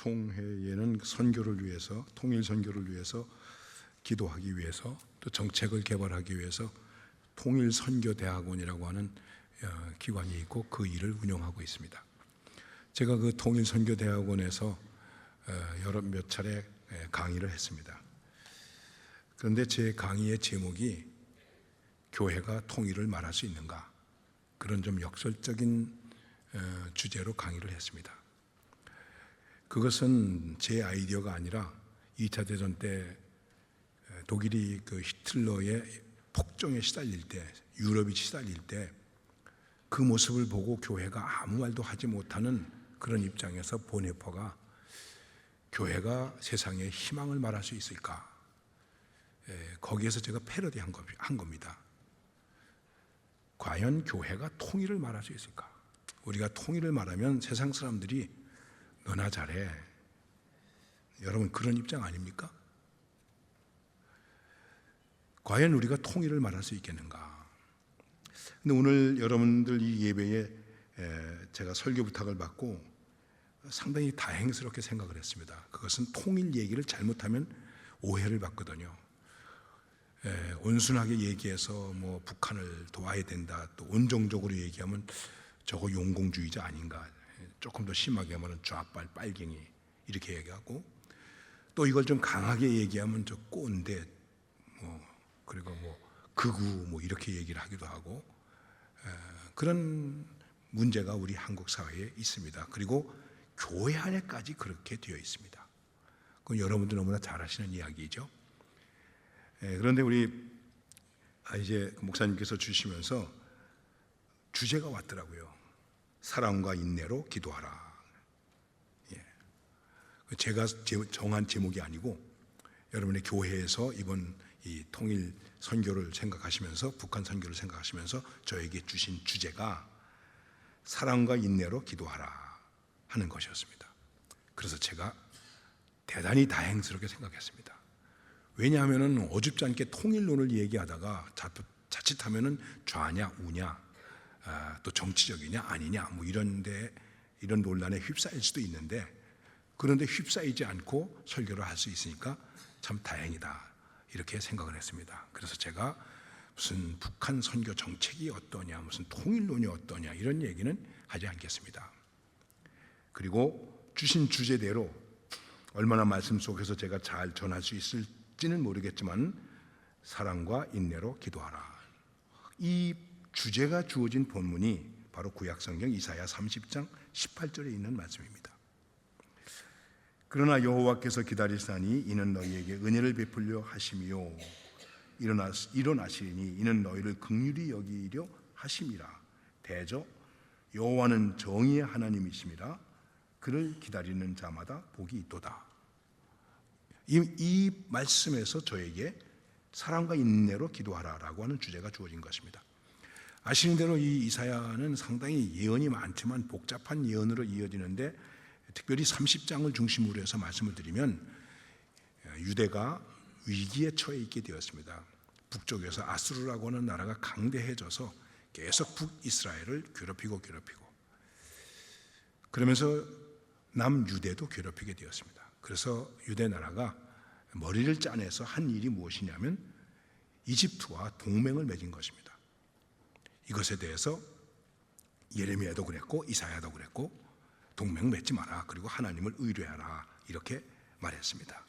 총회에는 선교를 위해서, 통일 선교를 위해서 기도하기 위해서, 또 정책을 개발하기 위해서 통일 선교 대학원이라고 하는 기관이 있고 그 일을 운영하고 있습니다. 제가 그 통일 선교 대학원에서 여러 몇 차례 강의를 했습니다. 그런데 제 강의의 제목이 교회가 통일을 말할 수 있는가, 그런 좀 역설적인 주제로 강의를 했습니다. 그것은 제 아이디어가 아니라 2차 대전 때 독일이 그 히틀러의 폭정에 시달릴 때, 유럽이 시달릴 때 그 모습을 보고 교회가 아무 말도 하지 못하는 그런 입장에서 보네퍼가 교회가 세상에 희망을 말할 수 있을까? 거기에서 제가 패러디한 겁니다. 과연 교회가 통일을 말할 수 있을까? 우리가 통일을 말하면 세상 사람들이 너나 잘해. 여러분 그런 입장 아닙니까? 과연 우리가 통일을 말할 수 있겠는가? 근데 오늘 여러분들 이 예배에 제가 설교 부탁을 받고 상당히 다행스럽게 생각을 했습니다. 그것은 통일 얘기를 잘못하면 오해를 받거든요. 온순하게 얘기해서 뭐 북한을 도와야 된다, 또 온정적으로 얘기하면 저거 용공주의자 아닌가, 조금 더 심하게 하면 좌빨 빨갱이 이렇게 얘기하고, 또 이걸 좀 강하게 얘기하면 저 꼰대 그리고 극우 이렇게 얘기를 하기도 하고, 그런 문제가 우리 한국 사회에 있습니다. 그리고 교회 안에까지 그렇게 되어 있습니다. 그건 여러분들 너무나 잘 아시는 이야기죠. 그런데 우리 이제 목사님께서 주시면서 주제가 왔더라고요. 사랑과 인내로 기도하라. 제가 정한 제목이 아니고 여러분의 교회에서 이번 이 통일 선교를 생각하시면서, 북한 선교를 생각하시면서 저에게 주신 주제가 사랑과 인내로 기도하라 하는 것이었습니다. 그래서 제가 대단히 다행스럽게 생각했습니다. 왜냐하면 어줍지 않게 통일론을 얘기하다가 자칫하면 좌냐 우냐, 또 정치적이냐 아니냐 이런 논란에 휩싸일 수도 있는데, 그런데 휩싸이지 않고 설교를 할 수 있으니까 참 다행이다, 이렇게 생각을 했습니다. 그래서 제가 무슨 북한 선교 정책이 어떠냐, 무슨 통일론이 어떠냐 이런 얘기는 하지 않겠습니다. 그리고 주신 주제대로 얼마나 말씀 속에서 제가 잘 전할 수 있을지는 모르겠지만 사랑과 인내로 기도하라. 이 주제가 주어진 본문이 바로 구약성경 이사야 30장 18절에 있는 말씀입니다. 그러나 여호와께서 기다리사니 이는 너희에게 은혜를 베풀려 하심이요 일어나시니 이는 너희를 긍휼히 여기려 하심이라. 대저 여호와는 정의의 하나님이심이라. 그를 기다리는 자마다 복이 있도다. 이 말씀에서 저에게 사랑과 인내로 기도하라라고 하는 주제가 주어진 것입니다. 아시는 대로 이 이사야는 상당히 예언이 많지만 복잡한 예언으로 이어지는데, 특별히 30장을 중심으로 해서 말씀을 드리면 유대가 위기에 처해 있게 되었습니다. 북쪽에서 아수르라고 하는 나라가 강대해져서 계속 북이스라엘을 괴롭히고 그러면서 남유대도 괴롭히게 되었습니다. 그래서 유대 나라가 머리를 짜내서 한 일이 무엇이냐면 이집트와 동맹을 맺은 것입니다. 이것에 대해서 예레미야도 그랬고 이사야도 그랬고 동맹 맺지 마라, 그리고 하나님을 의뢰하라, 이렇게 말했습니다.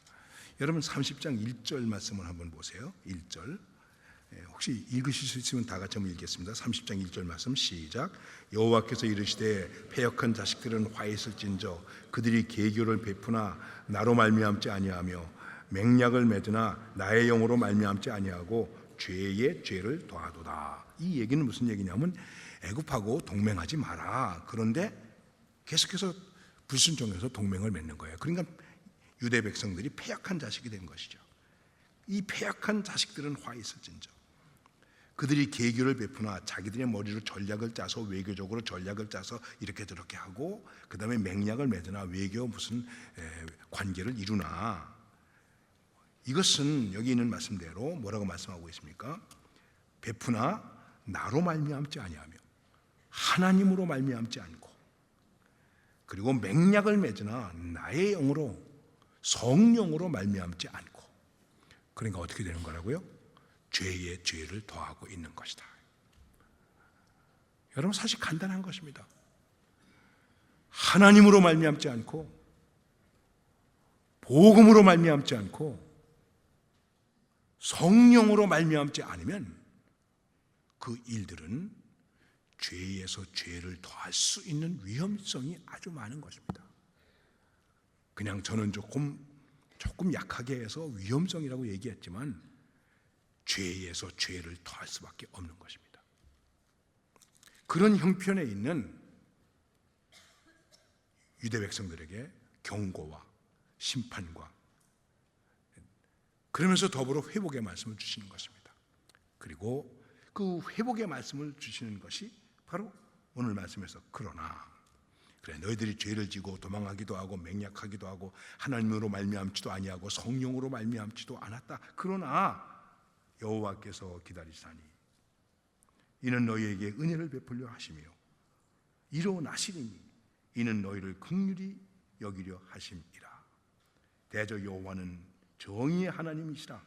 여러분 30장 1절 말씀을 한번 보세요. 1절 혹시 읽으실 수 있으면 다 같이 한번 읽겠습니다. 30장 1절 말씀 시작. 여호와께서 이르시되 패역한 자식들은 화 있을진저 그들이 계교를 베푸나 나로 말미암지 아니하며 맹약을 맺으나 나의 영으로 말미암지 아니하고 죄의 죄를 더하도다. 이 얘기는 무슨 얘기냐면 애굽하고 동맹하지 마라. 그런데 계속해서 불순종해서 동맹을 맺는 거예요. 그러니까 유대 백성들이 패역한 자식이 된 것이죠. 이 패역한 자식들은 화 있을진저 그들이 계교를 베푸나 자기들의 머리로 전략을 짜서 외교적으로 전략을 짜서 이렇게 저렇게 하고, 그 다음에 맹약을 맺으나 외교 무슨 관계를 이루나, 이것은 여기 있는 말씀대로 뭐라고 말씀하고 있습니까? 베푸나 나로 말미암지 아니하며 하나님으로 말미암지 않고, 그리고 맹약을 맺으나 나의 영으로 성령으로 말미암지 않고, 그러니까 어떻게 되는 거라고요? 죄에 죄를 더하고 있는 것이다. 여러분, 사실 간단한 것입니다. 하나님으로 말미암지 않고, 복음으로 말미암지 않고, 성령으로 말미암지 않으면 그 일들은 죄에서 죄를 더할 수 있는 위험성이 아주 많은 것입니다. 그냥 저는 조금 약하게 해서 위험성이라고 얘기했지만 죄에서 죄를 더할 수밖에 없는 것입니다. 그런 형편에 있는 유대 백성들에게 경고와 심판과, 그러면서 더불어 회복의 말씀을 주시는 것입니다. 그리고 그 회복의 말씀을 주시는 것이 바로 오늘 말씀에서 그러나, 그래 너희들이 죄를 지고 도망하기도 하고 맹약하기도 하고 하나님으로 말미암지도 아니하고 성령으로 말미암지도 않았다. 그러나 여호와께서 기다리시나니 이는 너희에게 은혜를 베풀려 하시며 일어나시리니 이는 너희를 긍휼히 여기려 하심이라. 대저 여호와는 정의의 하나님이시라.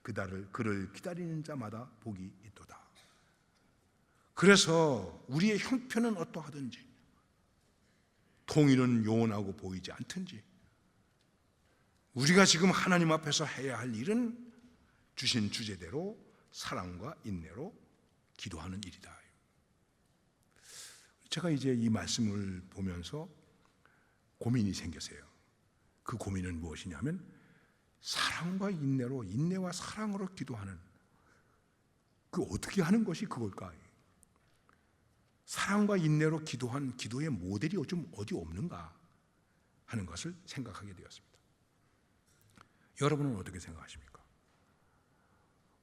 그를 기다리는 자마다 복이 있도다. 그래서 우리의 형편은 어떠하든지, 통일은 요원하고 보이지 않든지, 우리가 지금 하나님 앞에서 해야 할 일은 주신 주제대로 사랑과 인내로 기도하는 일이다. 제가 이제 이 말씀을 보면서 고민이 생겼어요. 그 고민은 무엇이냐면, 사랑과 인내로, 인내와 사랑으로 기도하는, 그 어떻게 하는 것이 그걸까? 사랑과 인내로 기도한 기도의 모델이 좀 어디 없는가 하는 것을 생각하게 되었습니다. 여러분은 어떻게 생각하십니까?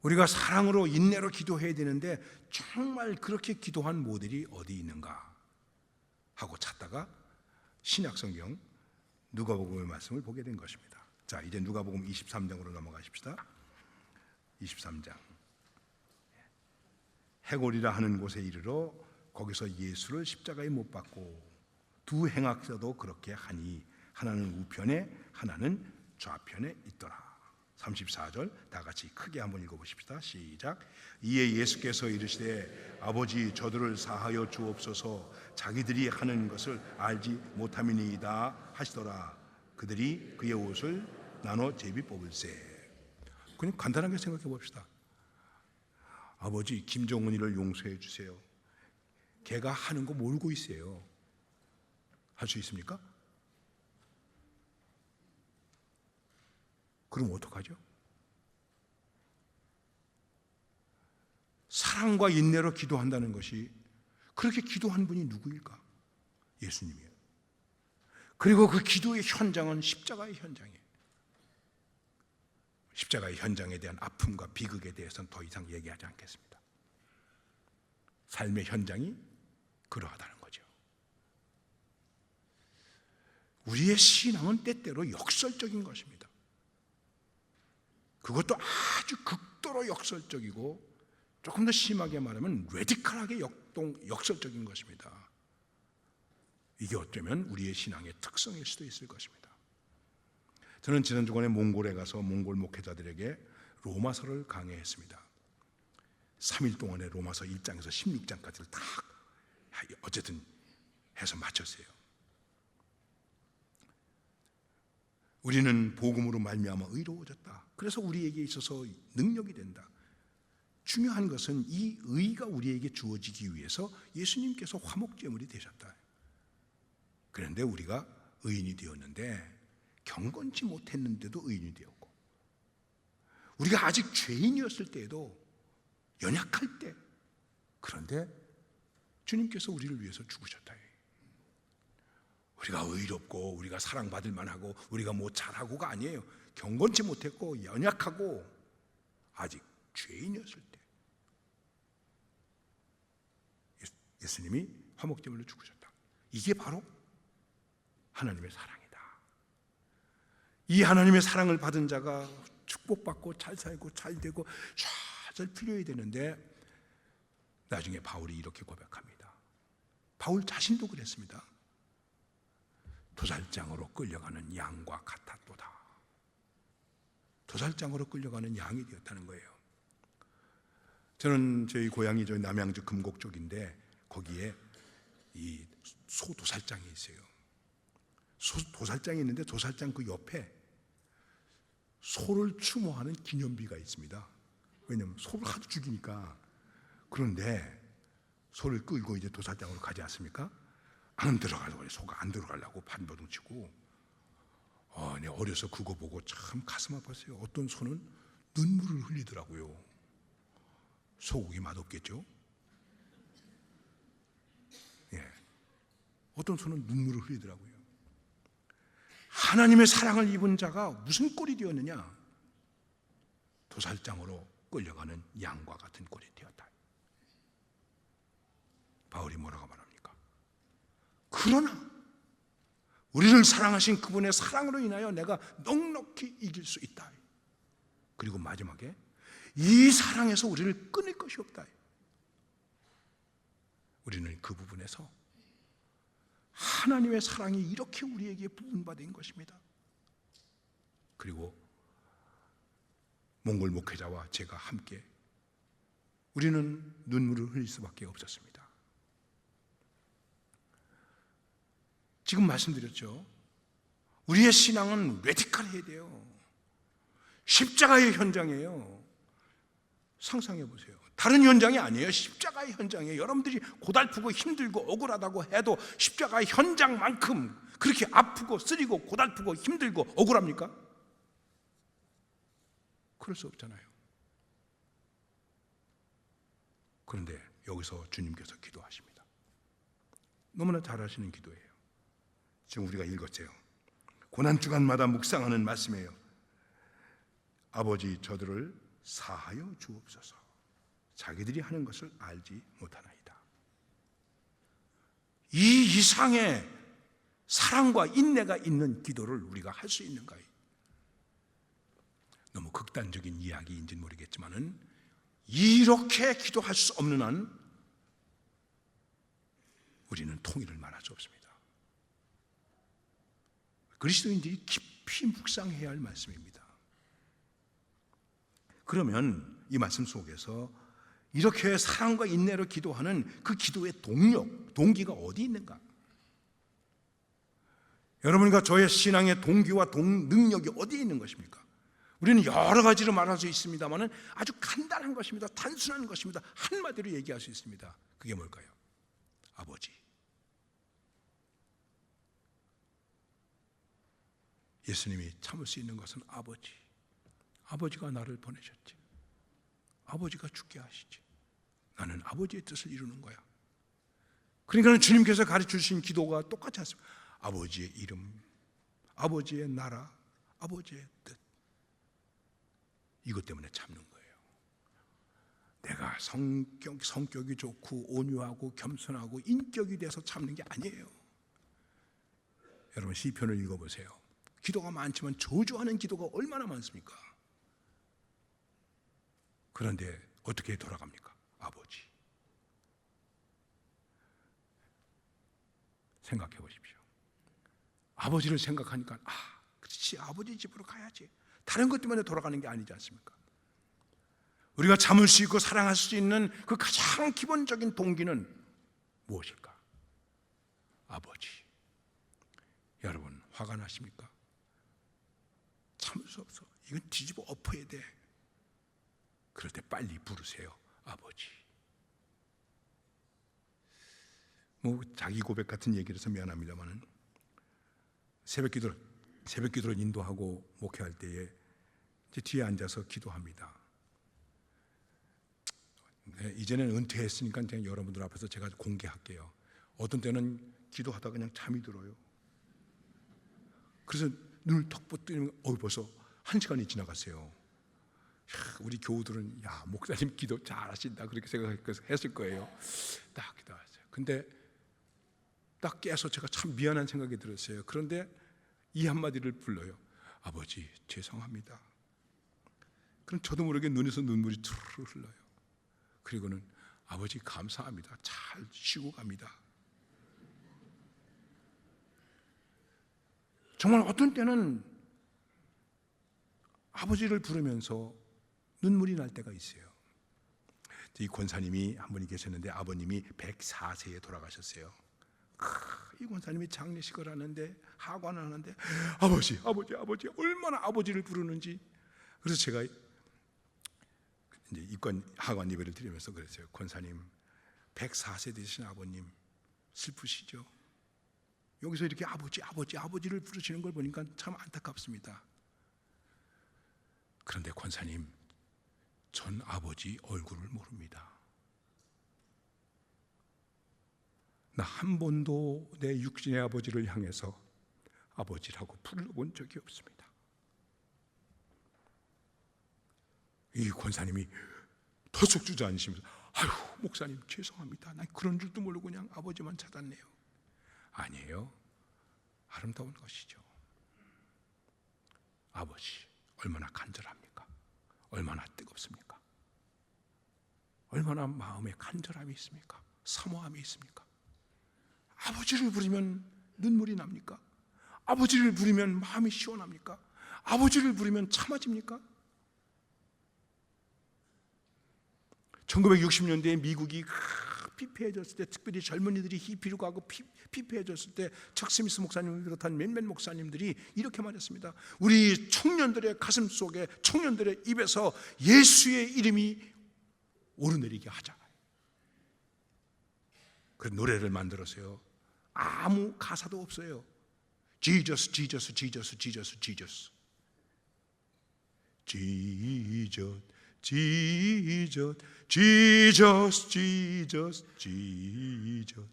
우리가 사랑으로 인내로 기도해야 되는데 정말 그렇게 기도한 모델이 어디 있는가 하고 찾다가 신약성경 누가복음의 말씀을 보게 된 것입니다. 자, 이제 누가복음 23장으로 넘어가십시다. 23장. 해골이라 하는 곳에 이르러 거기서 예수를 십자가에 못 박고 두 행악자도 그렇게 하니 하나는 우편에 하나는 좌편에 있더라. 34절 다 같이 크게 한번 읽어보십시다. 시작. 이에 예수께서 이르시되 아버지 저들을 사하여 주옵소서, 자기들이 하는 것을 알지 못함이니이다 하시더라. 그들이 그의 옷을 나눠 제비 뽑을세. 그냥 간단하게 생각해 봅시다. 아버지 김정은이를 용서해 주세요. 걔가 하는 거 모르고 있어요. 할 수 있습니까? 그럼 어떡하죠? 사랑과 인내로 기도한다는 것이, 그렇게 기도한 분이 누구일까? 예수님이에요. 그리고 그 기도의 현장은 십자가의 현장이에요. 십자가의 현장에 대한 아픔과 비극에 대해서는 더 이상 얘기하지 않겠습니다. 삶의 현장이 그러하다는 거죠. 우리의 신앙은 때때로 역설적인 것입니다. 그것도 아주 극도로 역설적이고, 조금 더 심하게 말하면 레디컬하게 역설적인 것입니다. 이게 어쩌면 우리의 신앙의 특성일 수도 있을 것입니다. 저는 지난 주간에 몽골에 가서 몽골 목회자들에게 로마서를 강해했습니다. 3일 동안에 로마서 1장에서 16장까지를 다 어쨌든 해서 마쳤어요. 우리는 복음으로 말미암아 의로워졌다. 그래서 우리에게 있어서 능력이 된다. 중요한 것은 이 의가 우리에게 주어지기 위해서 예수님께서 화목제물이 되셨다. 그런데 우리가 의인이 되었는데 경건치 못했는데도 의인이 되었고, 우리가 아직 죄인이었을 때에도 연약할 때, 그런데 주님께서 우리를 위해서 죽으셨다. 우리가 의롭고 우리가 사랑받을 만하고 우리가 뭐 잘하고가 아니에요. 경건치 못했고 연약하고 아직 죄인이었을 때 예수님이 화목제물로 죽으셨다. 이게 바로 하나님의 사랑이다. 이 하나님의 사랑을 받은 자가 축복받고 잘 살고 잘 되고 잘 풀려야 되는데, 나중에 바울이 이렇게 고백합니다. 바울 자신도 그랬습니다. 도살장으로 끌려가는 양과 같았도다. 도살장으로 끌려가는 양이 되었다는 거예요. 저는 저희 고향이 저희 남양주 금곡 쪽인데 거기에 이 소도살장이 있어요. 도살장이 있는데 도살장 그 옆에 소를 추모하는 기념비가 있습니다. 왜냐하면 소를 하도 죽이니까. 그런데 소를 끌고 이제 도살장으로 가지 않습니까? 안 들어가려고, 소가 안 들어가려고 반버둥 치고. 내가 어려서 그거 보고 참 가슴 아팠어요. 어떤 소는 눈물을 흘리더라고요. 소고기 맛없겠죠? 예. 어떤 소는 눈물을 흘리더라고요. 하나님의 사랑을 입은 자가 무슨 꼴이 되었느냐? 도살장으로 끌려가는 양과 같은 꼴이 되었다. 바울이 뭐라고 말합니까? 그러나 우리를 사랑하신 그분의 사랑으로 인하여 내가 넉넉히 이길 수 있다. 그리고 마지막에 이 사랑에서 우리를 끊을 것이 없다. 우리는 그 부분에서 하나님의 사랑이 이렇게 우리에게 부분받은 것입니다. 그리고 몽골 목회자와 제가 함께 우리는 눈물을 흘릴 수밖에 없었습니다. 지금 말씀드렸죠. 우리의 신앙은 레디컬해야 돼요. 십자가의 현장이에요. 상상해 보세요. 다른 현장이 아니에요. 십자가의 현장이에요. 여러분들이 고달프고 힘들고 억울하다고 해도 십자가의 현장만큼 그렇게 아프고 쓰리고 고달프고 힘들고 억울합니까? 그럴 수 없잖아요. 그런데 여기서 주님께서 기도하십니다. 너무나 잘하시는 기도예요. 지금 우리가 읽었어요. 고난주간마다 묵상하는 말씀이에요. 아버지, 저들을 사하여 주옵소서. 자기들이 하는 것을 알지 못하나이다. 이 이상의 사랑과 인내가 있는 기도를 우리가 할 수 있는가요? 너무 극단적인 이야기인지는 모르겠지만은 이렇게 기도할 수 없는 한 우리는 통일을 말할 수 없습니다. 그리스도인들이 깊이 묵상해야 할 말씀입니다. 그러면 이 말씀 속에서 이렇게 사랑과 인내로 기도하는 그 기도의 동력, 동기가 어디 있는가? 여러분과 저의 신앙의 동기와 능력이 어디에 있는 것입니까? 우리는 여러 가지로 말할 수 있습니다만 아주 간단한 것입니다. 단순한 것입니다. 한마디로 얘기할 수 있습니다. 그게 뭘까요? 아버지. 예수님이 참을 수 있는 것은 아버지. 아버지가 나를 보내셨지. 아버지가 죽게 하시지. 나는 아버지의 뜻을 이루는 거야. 그러니까 주님께서 가르쳐주신 기도가 똑같지 않습니까? 아버지의 이름, 아버지의 나라, 아버지의 뜻. 이것 때문에 참는 거예요. 내가 성격이 좋고 온유하고 겸손하고 인격이 돼서 참는 게 아니에요. 여러분 시편을 읽어보세요. 기도가 많지만 저주하는 기도가 얼마나 많습니까? 그런데 어떻게 돌아갑니까? 아버지. 생각해 보십시오. 아버지를 생각하니까 그렇지, 아버지 집으로 가야지. 다른 것 때문에 돌아가는 게 아니지 않습니까? 우리가 참을 수 있고 사랑할 수 있는 그 가장 기본적인 동기는 무엇일까? 아버지. 여러분 화가 나십니까? 참을 수 없어. 이건 뒤집어 엎어야 돼. 그럴 때 빨리 부르세요. 아버지. 자기 고백 같은 얘기를 해서 미안합니다만은 새벽 기도를 인도하고 목회할 때에 이제 뒤에 앉아서 기도합니다. 네, 이제는 은퇴했으니까 그냥 여러분들 앞에서 제가 공개할게요. 어떤 때는 기도하다가 그냥 잠이 들어요. 그래서 눈을 턱 뜨면 벌써 1시간이 지나갔어요. 우리 교우들은 목사님 기도 잘하신다 그렇게 생각했을 거예요. 딱 기도하세요. 근데 딱 깨서 제가 참 미안한 생각이 들었어요. 그런데 이 한마디를 불러요. 아버지 죄송합니다. 그럼 저도 모르게 눈에서 눈물이 투르르 흘러요. 그리고는 아버지 감사합니다. 잘 쉬고 갑니다. 정말 어떤 때는 아버지를 부르면서 눈물이 날 때가 있어요. 이 권사님이 한 분이 계셨는데 아버님이 104세에 돌아가셨어요. 이 권사님이 장례식을 하는데 하관을 하는데 아버지 얼마나 아버지를 부르는지. 그래서 제가 이제 입관 하관 예배를 드리면서 그랬어요. 권사님 104세 되신 아버님 슬프시죠? 여기서 이렇게 아버지를 부르시는 걸 보니까 참 안타깝습니다. 그런데 권사님, 전 아버지 얼굴을 모릅니다. 나 한 번도 내 육신의 아버지를 향해서 아버지라고 불러본 적이 없습니다. 이 권사님이 터썩 주저앉으시면서 아유 목사님 죄송합니다. 난 그런 줄도 모르고 그냥 아버지만 찾았네요. 아니에요. 아름다운 것이죠. 아버지 얼마나 간절합니까? 얼마나 뜨겁습니까? 얼마나 마음에 간절함이 있습니까? 사모함이 있습니까? 아버지를 부르면 눈물이 납니까? 아버지를 부르면 마음이 시원합니까? 아버지를 부르면 참아집니까? 1960년대에 미국이 피폐해졌을 때, 특별히 젊은이들이 히피로 가고 피폐해졌을 때 척 스미스 목사님을 비롯한 몇몇 목사님들이 이렇게 말했습니다. 우리 청년들의 가슴 속에, 청년들의 입에서 예수의 이름이 오르내리게 하자. 그 노래를 만들었어요. 아무 가사도 없어요. Jesus, Jesus, Jesus, Jesus, Jesus. Jesus, Jesus, Jesus, Jesus, Jesus.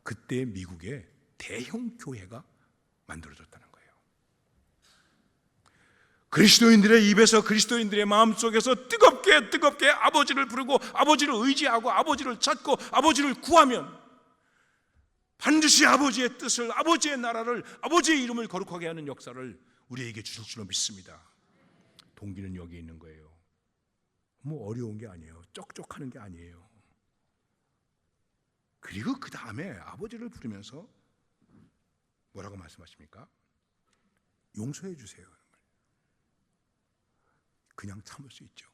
그때 미국에 대형 교회가 만들어졌다는 거예요. 그리스도인들의 입에서, 그리스도인들의 마음속에서 뜨겁게 아버지를 부르고 아버지를 의지하고 아버지를 찾고 아버지를 구하면 반드시 아버지의 뜻을, 아버지의 나라를, 아버지의 이름을 거룩하게 하는 역사를 우리에게 주실 줄로 믿습니다. 동기는 여기 있는 거예요. 뭐 어려운 게 아니에요. 쩍쩍하는 게 아니에요. 그리고 그 다음에 아버지를 부르면서 뭐라고 말씀하십니까? 용서해 주세요. 그냥 참을 수 있죠.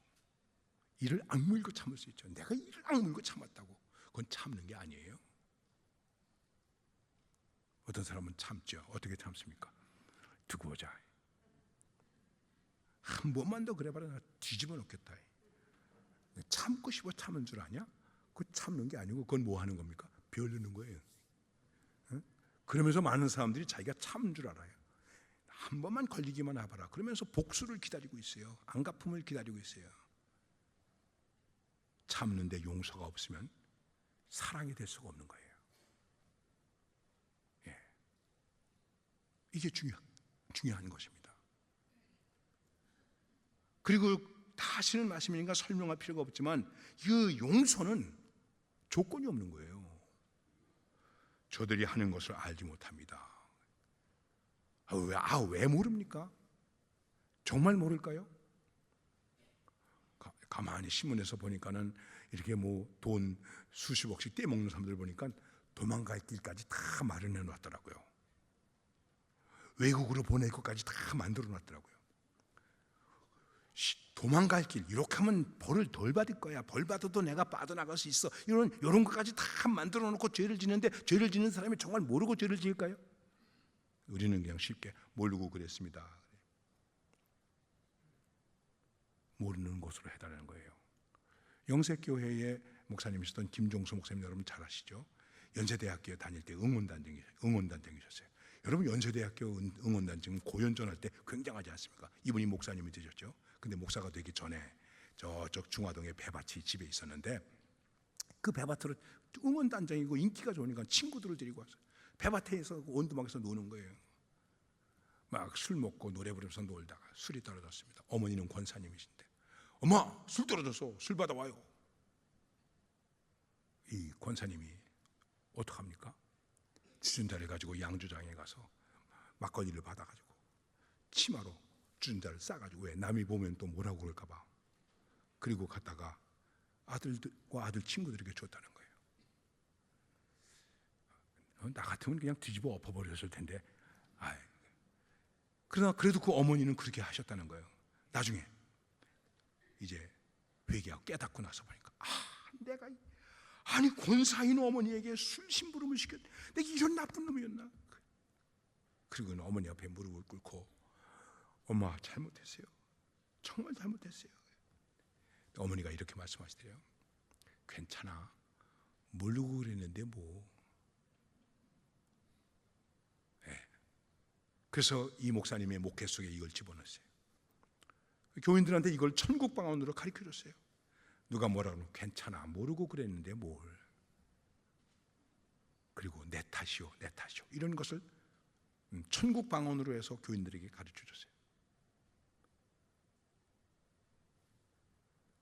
이를 악물고 참을 수 있죠. 내가 이를 악물고 참았다고 그건 참는 게 아니에요. 어떤 사람은 참죠. 어떻게 참습니까? 두고 보자. 한 번만 더 그래봐라 내가 뒤집어 놓겠다. 참고 싶어 참은 줄 아냐? 그거 참는 게 아니고 그건 뭐 하는 겁니까? 벼르는 거예요. 그러면서 많은 사람들이 자기가 참은 줄 알아요. 한 번만 걸리기만 해봐라. 그러면서 복수를 기다리고 있어요. 안갚음을 기다리고 있어요. 참는데 용서가 없으면 사랑이 될 수가 없는 거예요. 예. 이게 중요한 것입니다. 그리고 다시는 말씀이니까 설명할 필요가 없지만 그 용서는 조건이 없는 거예요. 저들이 하는 것을 알지 못합니다. 왜 모릅니까? 정말 모를까요? 가만히 신문에서 보니까는 이렇게 뭐 돈 수십억씩 떼먹는 사람들 보니까 도망갈 길까지 다 마련해 놨더라고요. 외국으로 보낼 것까지 다 만들어 놨더라고요. 도망갈 길, 이렇게 하면 벌을 덜 받을 거야. 벌 받아도 내가 빠져나갈 수 있어. 이런 것까지 다 만들어 놓고 죄를 짓는데 죄를 짓는 사람이 정말 모르고 죄를 지을까요? 우리는 그냥 쉽게 모르고 그랬습니다. 모르는 것으로 해달라는 거예요. 영색교회의 목사님이셨던 김종수 목사님 여러분 잘 아시죠? 연세대학교에 다닐 때 응원단장이셨어요. 여러분 연세대학교 응원단장 고연전할 때 굉장하지 않습니까? 이분이 목사님이 되셨죠. 근데 목사가 되기 전에 저쪽 중화동에 배밭이 집에 있었는데 그 배밭으로 응원단장이고 인기가 좋으니까 친구들을 데리고 왔어요. 배밭에서 온두막에서 노는 거예요. 막 술 먹고 노래 부르면서 놀다가 술이 떨어졌습니다. 어머니는 권사님이신데 엄마 술 떨어졌어. 술 받아와요. 이 권사님이 어떡합니까? 주전자를 가지고 양주장에 가서 막걸리를 받아가지고 치마로 주전자를 싸가지고 왜 남이 보면 또 뭐라고 그럴까 봐 그리고 갔다가 아들과 아들 친구들에게 줬다는 거예요. 나 같으면 그냥 뒤집어 엎어버렸을 텐데 그러나 그래도 그 어머니는 그렇게 하셨다는 거예요. 나중에 이제 회개하고 깨닫고 나서 보니까 내가 아니 권사 있는 어머니에게 술 심부름을 시켰, 내가 이런 나쁜 놈이었나. 그리고 어머니 앞에 무릎을 꿇고 엄마 잘못했어요. 정말 잘못했어요. 어머니가 이렇게 말씀하시더래요. 괜찮아. 모르고 그랬는데 뭐. 네. 그래서 이 목사님의 목회 속에 이걸 집어넣었어요. 교인들한테 이걸 천국 방언으로 가르쳐줬어요. 누가 뭐라 그러면 괜찮아. 모르고 그랬는데 뭘. 그리고 내 탓이요. 내 탓이요. 이런 것을 천국 방언으로 해서 교인들에게 가르쳐줬어요.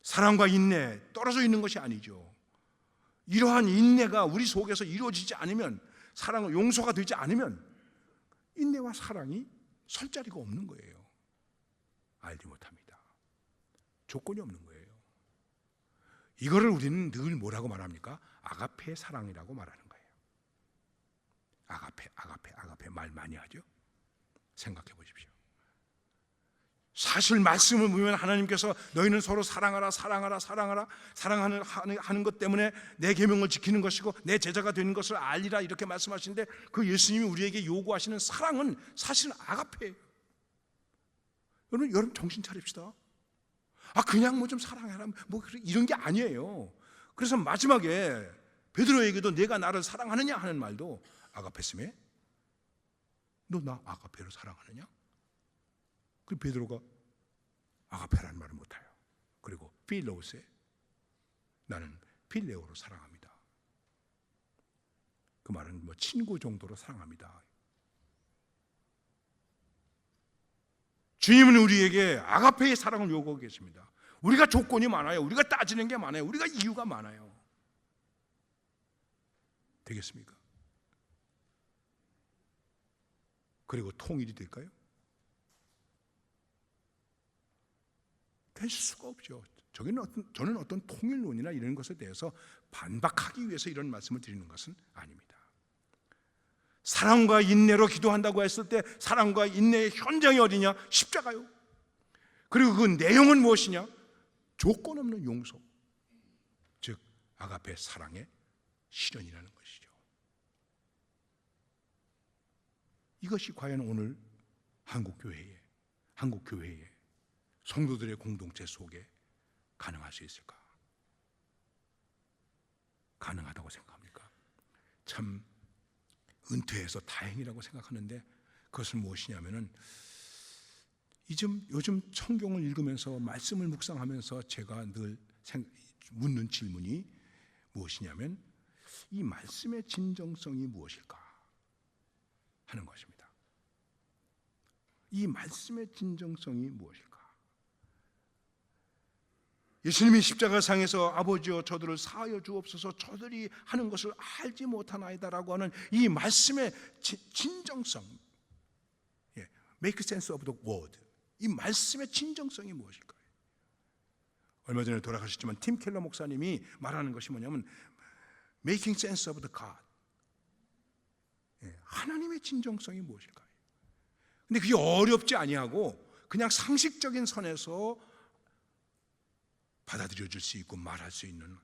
사랑과 인내 떨어져 있는 것이 아니죠. 이러한 인내가 우리 속에서 이루어지지 않으면, 사랑과 용서가 되지 않으면 인내와 사랑이 설 자리가 없는 거예요. 알지 못합니다. 조건이 없는 거예요. 이거를 우리는 늘 뭐라고 말합니까? 아가페 사랑이라고 말하는 거예요. 아가페 말 많이 하죠. 생각해 보십시오. 사실 말씀을 보면 하나님께서 너희는 서로 사랑하라 사랑하는 것 때문에 내 계명을 지키는 것이고 내 제자가 되는 것을 알리라 이렇게 말씀하시는데, 그 예수님이 우리에게 요구하시는 사랑은 사실은 아가페예요. 여러분 정신 차립시다. 그냥 뭐 좀 사랑해라 뭐 이런 게 아니에요. 그래서 마지막에 베드로에게도 내가 나를 사랑하느냐 하는 말도 아가페스메, 너 나 아가페로 사랑하느냐? 그 베드로가 아가페라는 말을 못해요. 그리고 필로세, 나는 필레오로 사랑합니다. 그 말은 뭐 친구 정도로 사랑합니다. 주님은 우리에게 아가페의 사랑을 요구하고 계십니다. 우리가 조건이 많아요. 우리가 따지는 게 많아요. 우리가 이유가 많아요. 되겠습니까? 그리고 통일이 될까요? 될 수가 없죠. 저는 어떤 통일론이나 이런 것에 대해서 반박하기 위해서 이런 말씀을 드리는 것은 아닙니다. 사랑과 인내로 기도한다고 했을 때 사랑과 인내의 현장이 어디냐? 십자가요. 그리고 그 내용은 무엇이냐? 조건 없는 용서, 즉 아가페 사랑의 실현이라는 것이죠. 이것이 과연 오늘 한국 교회에 성도들의 공동체 속에 가능할 수 있을까? 가능하다고 생각합니까? 참 은퇴해서 다행이라고 생각하는데, 그것은 무엇이냐면은 요즘 성경을 읽으면서 말씀을 묵상하면서 제가 늘 묻는 질문이 무엇이냐면, 이 말씀의 진정성이 무엇일까 하는 것입니다. 이 말씀의 진정성이 무엇일까? 예수님이 십자가상에서 아버지여 저들을 사하여 주옵소서, 저들이 하는 것을 알지 못하나이다라고 하는 이 말씀의 진정성, make sense of the word, 이 말씀의 진정성이 무엇일까요? 얼마 전에 돌아가셨지만 팀 켈러 목사님이 말하는 것이 뭐냐면 making sense of the God, 하나님의 진정성이 무엇일까요? 근데 그게 어렵지 아니하고 그냥 상식적인 선에서 받아들여 줄 수 있고 말할 수 있는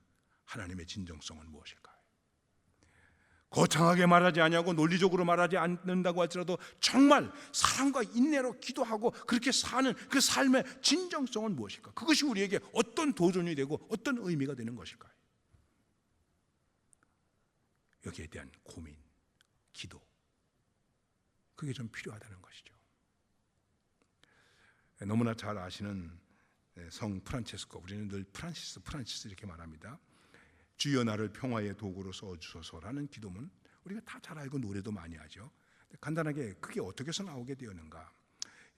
하나님의 진정성은 무엇일까요? 거창하게 말하지 아니하고 논리적으로 말하지 않는다고 할지라도 정말 사랑과 인내로 기도하고 그렇게 사는 그 삶의 진정성은 무엇일까? 그것이 우리에게 어떤 도전이 되고 어떤 의미가 되는 것일까요? 여기에 대한 고민, 기도, 그게 좀 필요하다는 것이죠. 너무나 잘 아시는 성 프란체스코, 우리는 늘 프란시스 이렇게 말합니다. 주여 나를 평화의 도구로 써주소서라는 기도문 우리가 다 잘 알고 노래도 많이 하죠. 간단하게 그게 어떻게 해서 나오게 되었는가?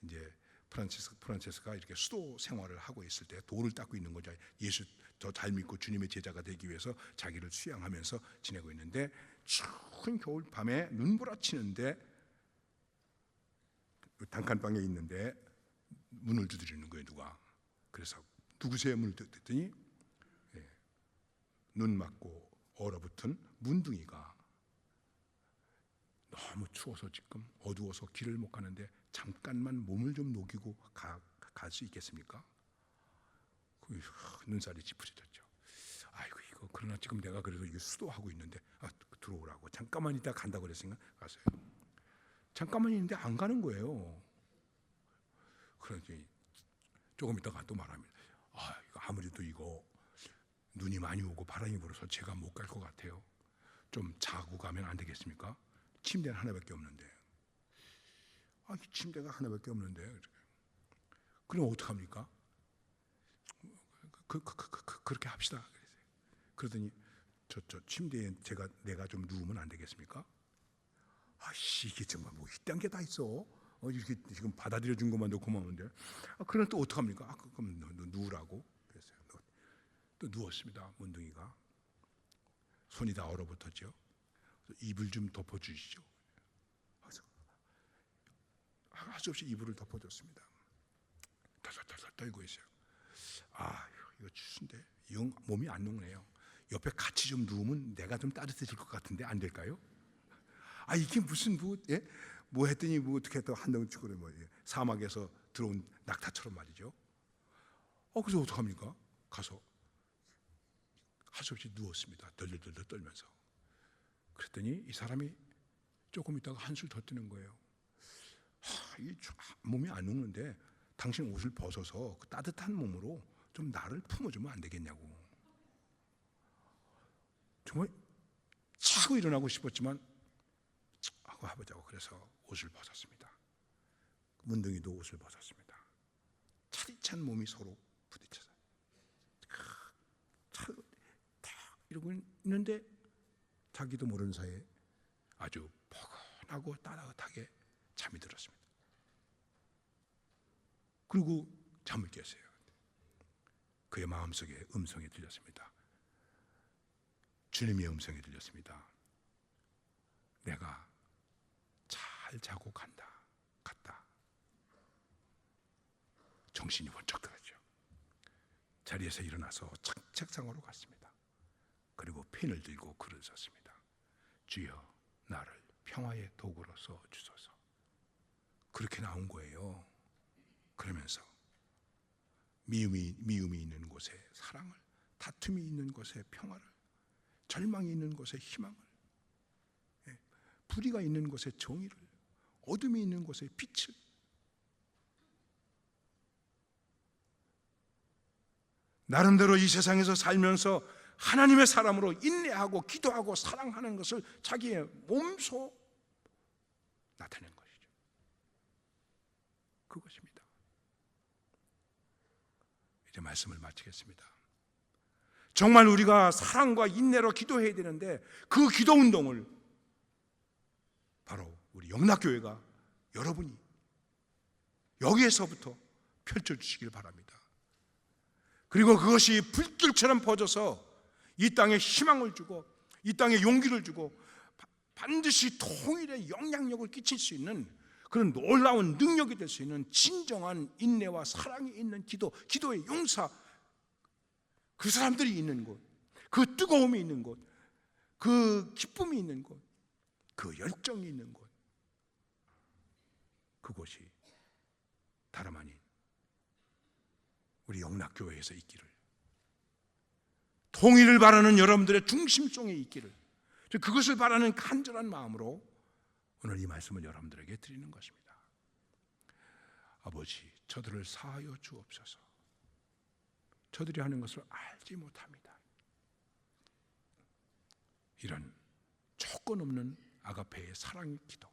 이제 프란체스가 이렇게 수도 생활을 하고 있을 때 돌을 닦고 있는 거죠. 예수 더 잘 믿고 주님의 제자가 되기 위해서 자기를 수양하면서 지내고 있는데, 추운 겨울 밤에 눈부라치는데 단칸방에 있는데 문을 두드리는 거예요. 누가? 그래서 누구세요? 문을 뜯더니 눈 맞고 얼어붙은 문둥이가 너무 추워서 지금 어두워서 길을 못 가는데 잠깐만 몸을 좀 녹이고 갈 수 있겠습니까? 눈살이 찌푸려졌죠. 아이고 이거 그러나 지금 내가 그래도 이거 수도하고 있는데 들어오라고 잠깐만 있다 간다고 그랬으니까 갔어요. 잠깐만 있는데 안 가는 거예요. 그러니 조금 있다가 또 말합니다. 이거 아무래도 이거 눈이 많이 오고 바람이 불어서 제가 못 갈 것 같아요. 좀 자고 가면 안 되겠습니까? 침대는 하나밖에 없는데. 이 침대가 하나밖에 없는데. 그럼 어떡합니까? 그렇게 합시다. 그러더니 저 침대에 내가 좀 누우면 안 되겠습니까? 이게 정말 뭐 이딴 게 다 있어. 이렇게 지금 받아들여 준 것만 도 고마운데. 그럼 또 어떡합니까? 그럼 너 누우라고 그랬어요. 또 누웠습니다. 문둥이가 손이 다 얼어붙었죠. 이불 좀 덮어주시죠. 할 수 없이 이불을 덮어줬습니다. 덜덜덜 떨고 있어요. 이거 추운데 영 몸이 안 녹네요. 옆에 같이 좀 누우면 내가 좀 따뜻해질 것 같은데 안 될까요? 이게 무슨 뭐 했더니 뭐 어떻게 또 한다고 치고 사막에서 들어온 낙타처럼 말이죠. 그래서 어떡합니까? 가서 할 수 없이 누웠습니다. 덜덜덜 떨면서. 그랬더니 이 사람이 조금 있다가 한술 더 뜨는 거예요. 몸이 안 녹는데 당신 옷을 벗어서 그 따뜻한 몸으로 좀 나를 품어주면 안 되겠냐고. 정말 차고 일어나고 싶었지만 하고 해보자고 그래서 옷을 벗었습니다. 문둥이도 옷을 벗었습니다. 차디찬 몸이 서로 부딪혀서 이러고 있는데 자기도 모르는 사이에 아주 포근하고 따뜻하게 잠이 들었습니다. 그리고 잠을 깼어요. 그의 마음속에 음성이 들렸습니다. 주님의 음성이 들렸습니다. 내가 잘 자고 갔다. 정신이 번쩍 들었죠. 자리에서 일어나서 책상으로 갔습니다. 그리고 펜을 들고 글을 썼습니다. 주여 나를 평화의 도구로 써주소서. 그렇게 나온 거예요. 그러면서 미움이 있는 곳에 사랑을, 다툼이 있는 곳에 평화를, 절망이 있는 곳에 희망을, 불의가 있는 곳에 정의를, 어둠이 있는 곳에 빛을, 나름대로 이 세상에서 살면서 하나님의 사람으로 인내하고 기도하고 사랑하는 것을 자기의 몸소 나타낸 것이죠. 그것입니다. 이제 말씀을 마치겠습니다. 정말 우리가 사랑과 인내로 기도해야 되는데 그 기도 운동을 바로 우리 영락교회가 여러분이 여기에서부터 펼쳐주시길 바랍니다. 그리고 그것이 불길처럼 퍼져서 이 땅에 희망을 주고 이 땅에 용기를 주고 반드시 통일의 영향력을 끼칠 수 있는 그런 놀라운 능력이 될 수 있는 진정한 인내와 사랑이 있는 기도의 용사, 그 사람들이 있는 곳, 그 뜨거움이 있는 곳, 그 기쁨이 있는 곳, 그 열정이 있는 곳, 그곳이 다름 아닌 우리 영락교회에서 있기를, 통일을 바라는 여러분들의 중심성에 있기를, 그것을 바라는 간절한 마음으로 오늘 이 말씀을 여러분들에게 드리는 것입니다. 아버지, 저들을 사하여 주옵소서. 저들이 하는 것을 알지 못합니다. 이런 조건 없는 아가페의 사랑의 기도,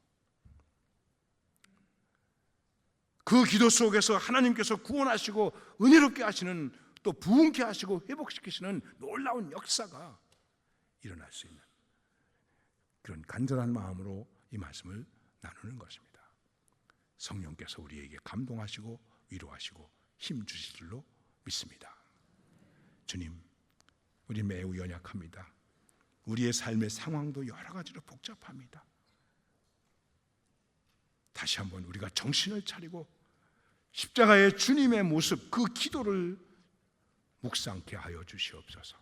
그 기도 속에서 하나님께서 구원하시고 은혜롭게 하시는, 또 부흥케 하시고 회복시키시는 놀라운 역사가 일어날 수 있는 그런 간절한 마음으로 이 말씀을 나누는 것입니다. 성령께서 우리에게 감동하시고 위로하시고 힘 주실 줄로 믿습니다. 주님, 우리 매우 연약합니다. 우리의 삶의 상황도 여러 가지로 복잡합니다. 다시 한번 우리가 정신을 차리고 십자가의 주님의 모습, 그 기도를 묵상케 하여 주시옵소서.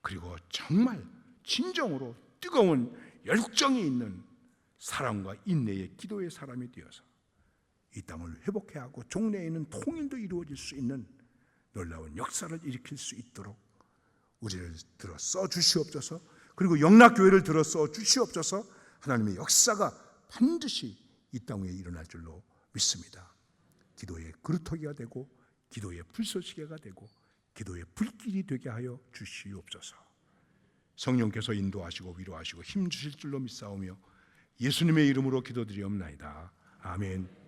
그리고 정말 진정으로 뜨거운 열정이 있는 사랑과 인내의 기도의 사람이 되어서 이 땅을 회복해야 하고 종래에 있는 통일도 이루어질 수 있는 놀라운 역사를 일으킬 수 있도록 우리를 들어 써 주시옵소서. 그리고 영락교회를 들어 써 주시옵소서. 하나님의 역사가 반드시 이 땅 위에 일어날 줄로 믿습니다. 기도의 그루터기가 되고 기도의 불쏘시개가 되고 기도의 불길이 되게 하여 주시옵소서. 성령께서 인도하시고 위로하시고 힘주실 줄로 믿사오며 예수님의 이름으로 기도드리옵나이다. 아멘.